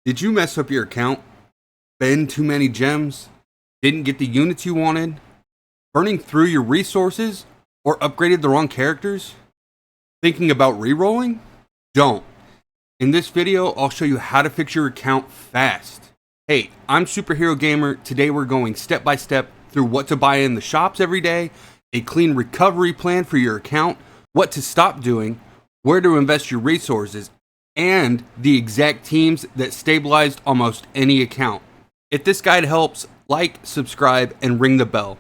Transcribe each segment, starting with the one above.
Did you mess up your account? Spend too many gems? Didn't get the units you wanted? Burning through your resources? Or upgraded the wrong characters? Thinking about rerolling? Don't. In this video, I'll show you how to fix your account fast. Hey, I'm Superhero Gamer. Today we're going step by step through what to buy in the shops every day, a clean recovery plan for your account, what to stop doing, where to invest your resources, and the exact teams that stabilized almost any account. If this guide helps, like, subscribe, and ring the bell.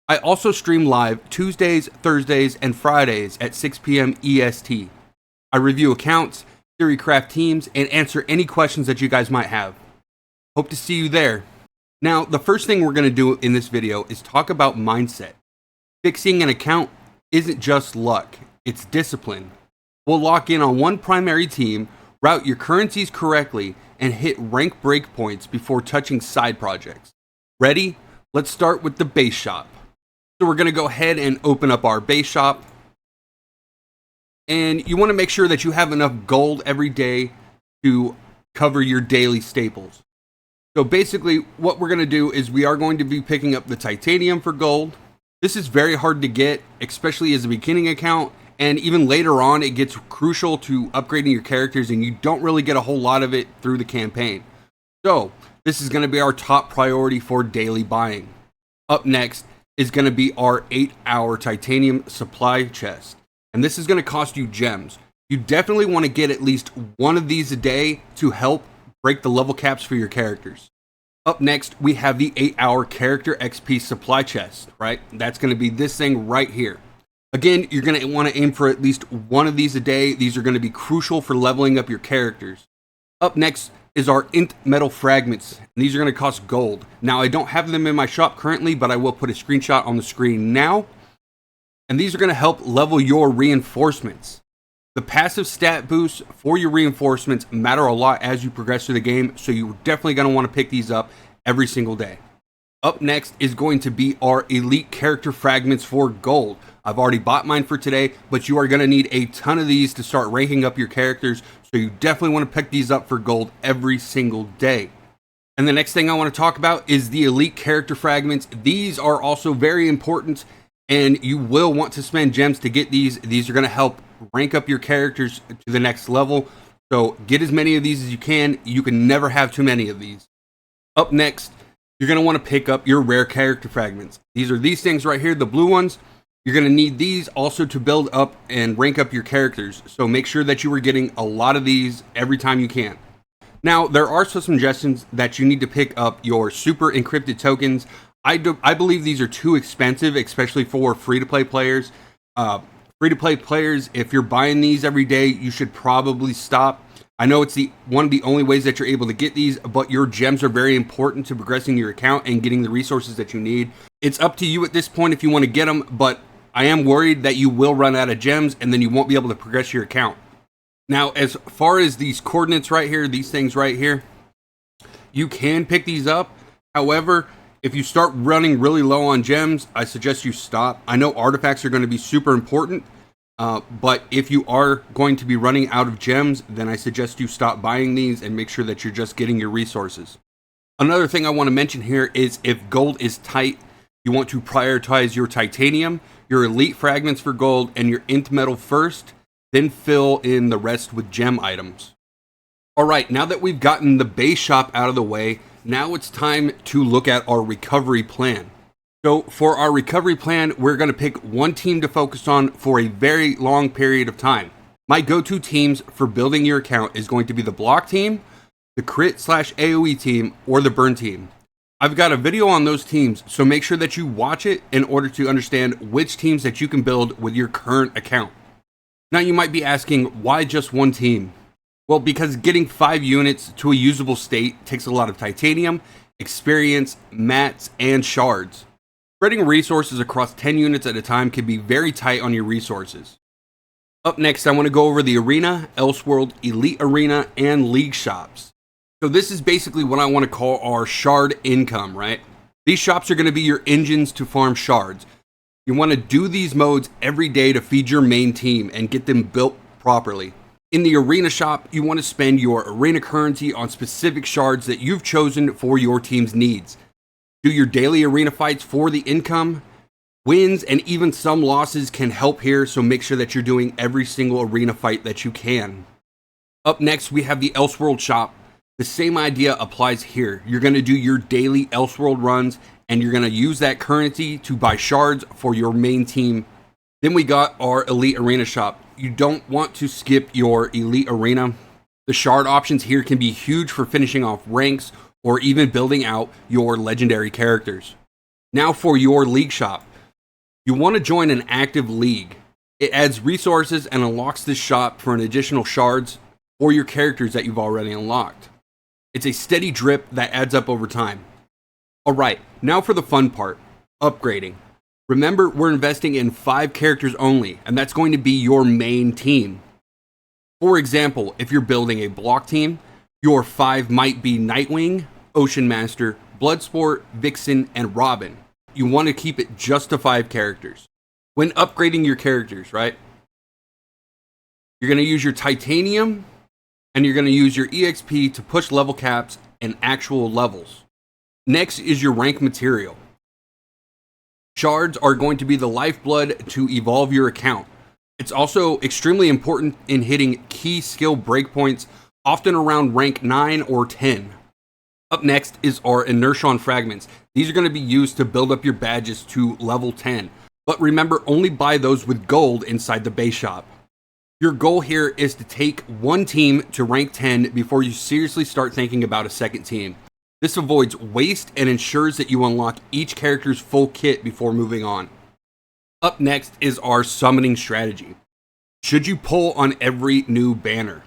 I also stream live Tuesdays, Thursdays, and Fridays at 6 p.m. EST. I review accounts, theory craft teams, and answer any questions that you guys might have. Hope to see you there. Now, the first thing we're going to do in this video is talk about mindset. Fixing an account isn't just luck, it's discipline. We'll lock in on one primary team, route your currencies correctly, and hit rank breakpoints before touching side projects. Ready? Let's start with the base shop. So we're going to go ahead and open up our base shop. And you want to make sure that you have enough gold every day to cover your daily staples. So basically what we're going to do is we are going to be picking up the titanium for gold. This is very hard to get, especially as a beginning account. And even later on, it gets crucial to upgrading your characters, and you don't really get a whole lot of it through the campaign. So this is going to be our top priority for daily buying. Up next is going to be our 8-hour titanium supply chest. And this is going to cost you gems. You definitely want to get at least one of these a day to help break the level caps for your characters. Up next, we have the 8-hour character XP supply chest, right? That's going to be this thing right here. Again, you're going to want to aim for at least one of these a day. These are going to be crucial for leveling up your characters. Up next is our Int metal fragments. These are going to cost gold. Now, I don't have them in my shop currently, but I will put a screenshot on the screen now. And these are going to help level your reinforcements. The passive stat boosts for your reinforcements matter a lot as you progress through the game, so you're definitely going to want to pick these up every single day. Up next is going to be our elite character fragments for gold. I've already bought mine for today, but you are going to need a ton of these to start ranking up your characters, so you definitely want to pick these up for gold every single day. And the next thing I want to talk about is the elite character fragments. These are also very important, and you will want to spend gems to get these. These are going to help rank up your characters to the next level, so get as many of these as you can. You can never have too many of these. Up next, you're going to want to pick up your rare character fragments. These are these things right here, the blue ones. You're going to need these also to build up and rank up your characters. So make sure that you are getting a lot of these every time you can. Now, there are some suggestions that you need to pick up your super encrypted tokens. I believe these are too expensive, especially for free-to-play players. Free-to-play players, if you're buying these every day, you should probably stop. I know it's one of the only ways that you're able to get these, but your gems are very important to progressing your account and getting the resources that you need. It's up to you at this point if you want to get them, but I am worried that you will run out of gems and then you won't be able to progress your account. Now, as far as these coordinates right here, these things right here, you can pick these up. However, if you start running really low on gems, I suggest you stop. I know artifacts are going to be super important. But if you are going to be running out of gems, then I suggest you stop buying these and make sure that you're just getting your resources. Another thing I want to mention here is if gold is tight, you want to prioritize your titanium, your elite fragments for gold, and your int metal first, then fill in the rest with gem items. All right, now that we've gotten the base shop out of the way, now it's time to look at our recovery plan. So for our recovery plan, we're going to pick one team to focus on for a very long period of time. My go-to teams for building your account is going to be the block team, the crit/AoE team, or the burn team. I've got a video on those teams, so make sure that you watch it in order to understand which teams that you can build with your current account. Now you might be asking, why just one team? Well, because getting 5 units to a usable state takes a lot of titanium, experience, mats, and shards. Spreading resources across 10 units at a time can be very tight on your resources. Up next, I want to go over the Arena, Elseworld, Elite Arena, and League shops. So this is basically what I want to call our shard income, right? These shops are going to be your engines to farm shards. You want to do these modes every day to feed your main team and get them built properly. In the arena shop, you want to spend your arena currency on specific shards that you've chosen for your team's needs. Do your daily arena fights for the income. Wins and even some losses can help here, so make sure that you're doing every single arena fight that you can. Up next, we have the Elseworld shop. The same idea applies here. You're going to do your daily Elseworld runs, and you're going to use that currency to buy shards for your main team. Then we got our Elite Arena shop. You don't want to skip your Elite Arena. The shard options here can be huge for finishing off ranks or even building out your legendary characters. Now for your League shop. You want to join an active league. It adds resources and unlocks this shop for an additional shards for your characters that you've already unlocked. It's a steady drip that adds up over time. Alright, now for the fun part, upgrading. Remember, we're investing in 5 characters only, and that's going to be your main team. For example, if you're building a block team, your 5 might be Nightwing, Ocean Master, Bloodsport, Vixen, and Robin. You want to keep it just to 5 characters. When upgrading your characters, right? You're going to use your Titanium, and you're going to use your EXP to push level caps and actual levels. Next is your rank material. Shards are going to be the lifeblood to evolve your account. It's also extremely important in hitting key skill breakpoints, often around rank 9 or 10. Up next is our Inertron fragments. These are going to be used to build up your badges to level 10. But remember, only buy those with gold inside the base shop. Your goal here is to take one team to rank 10 before you seriously start thinking about a second team. This avoids waste and ensures that you unlock each character's full kit before moving on. Up next is our summoning strategy. Should you pull on every new banner?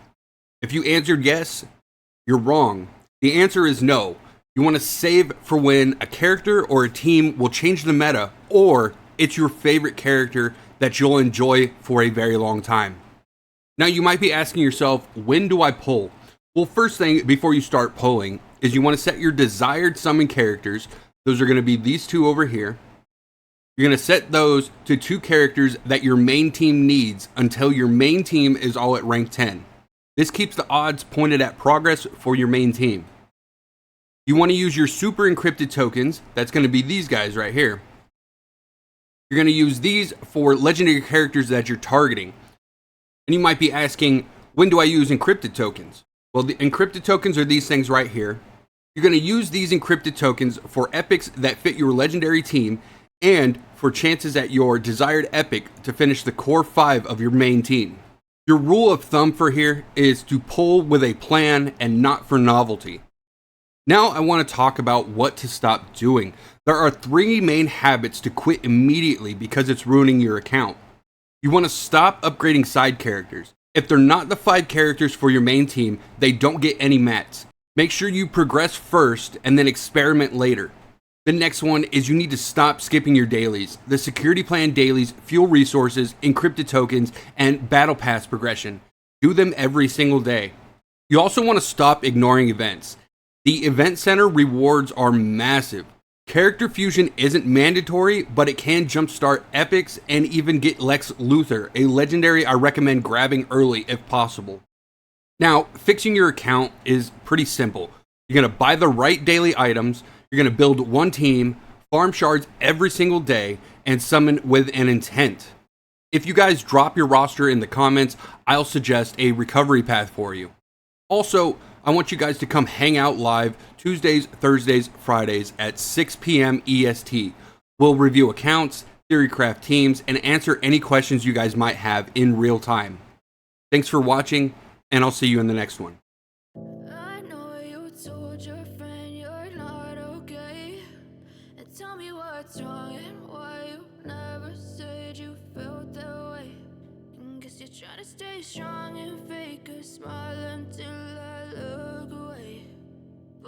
If you answered yes, you're wrong. The answer is no. You want to save for when a character or a team will change the meta, or it's your favorite character that you'll enjoy for a very long time. Now you might be asking yourself, when do I pull? Well, first thing before you start pulling is you want to set your desired summon characters. Those are going to be these 2 over here. You're going to set those to 2 characters that your main team needs until your main team is all at rank 10. This keeps the odds pointed at progress for your main team. You want to use your super encrypted tokens. That's going to be these guys right here. You're going to use these for legendary characters that you're targeting. And you might be asking, when do I use encrypted tokens? Well, the encrypted tokens are these things right here. You're going to use these encrypted tokens for epics that fit your legendary team and for chances at your desired epic to finish the core 5 of your main team. Your rule of thumb for here is to pull with a plan and not for novelty. Now I want to talk about what to stop doing. There are 3 main habits to quit immediately because it's ruining your account. You want to stop upgrading side characters. If they're not the 5 characters for your main team, they don't get any mats. Make sure you progress first and then experiment later. The next one is you need to stop skipping your dailies. The security plan dailies, fuel resources, encrypted tokens, and battle pass progression. Do them every single day. You also want to stop ignoring events. The event center rewards are massive. Character fusion isn't mandatory, but it can jumpstart epics and even get Lex Luthor, a legendary I recommend grabbing early if possible. Now, fixing your account is pretty simple. You're going to buy the right daily items, you're going to build one team, farm shards every single day, and summon with an intent. If you guys drop your roster in the comments, I'll suggest a recovery path for you. Also, I want you guys to come hang out live Tuesdays, Thursdays, Fridays at 6 p.m. EST. We'll review accounts, theorycraft teams, and answer any questions you guys might have in real time. Thanks for watching, and I'll see you in the next one. I know you told your friend you're not okay, and tell me what's wrong and why you never said you felt that way. Guess you're trying to stay strong and fake a smile until I look away.